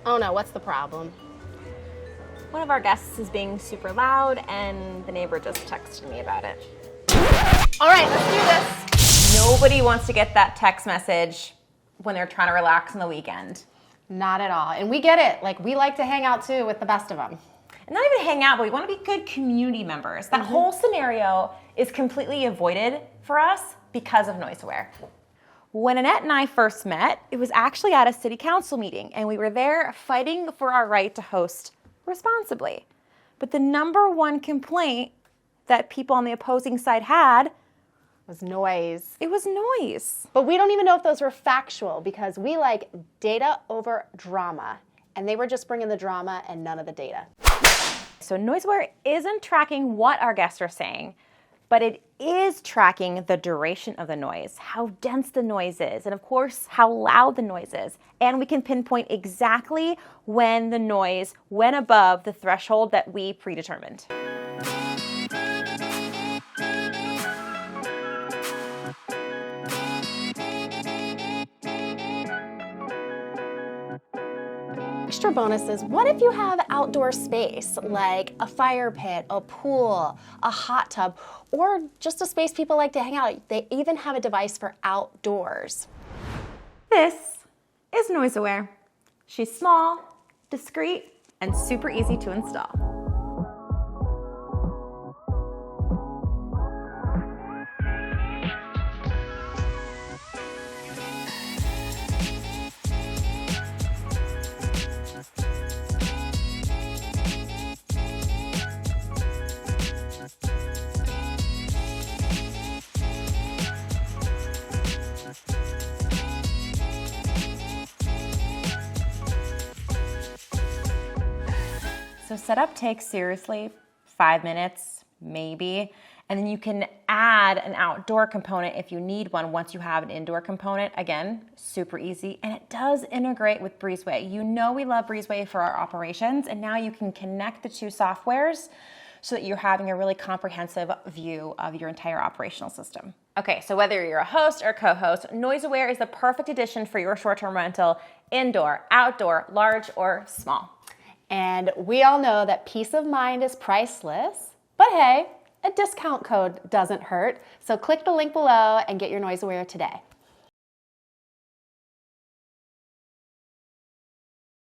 Oh no, what's the problem? One of our guests is being super loud and the neighbor just texted me about it. All right, let's do this. Nobody wants to get that text message when they're trying to relax on the weekend. Not at all. And we get it. Like, we like to hang out too with the best of them. And not even hang out, but we want to be good community members. That whole scenario is completely avoided for us because of NoiseAware. When Annette and I first met, it was actually at a city council meeting, and we were there fighting for our right to host responsibly. But the number one complaint that people on the opposing side had Was noise. it was noise. But we don't even know if those were factual because we like data over drama. And they were just bringing the drama and none of the data. So NoiseAware isn't tracking what our guests are saying, but it is tracking the duration of the noise, how dense the noise is, and of course, how loud the noise is. And we can pinpoint exactly when the noise went above the threshold that we predetermined. Extra bonuses, what if you have outdoor space like a fire pit, a pool, a hot tub, or just a space people like to hang out? They even have a device for outdoors. This is NoiseAware. She's small, discreet, and super easy to install. So setup takes seriously 5 minutes, maybe, and then you can add an outdoor component if you need one once you have an indoor component. Again, super easy, and it does integrate with Breezeway. You know we love Breezeway for our operations, and now you can connect the two softwares so that you're having a really comprehensive view of your entire operational system. Okay, so whether you're a host or co-host, NoiseAware is the perfect addition for your short-term rental, indoor, outdoor, large, or small. And we all know that peace of mind is priceless, but hey, a discount code doesn't hurt. So click the link below and get your NoiseAware today.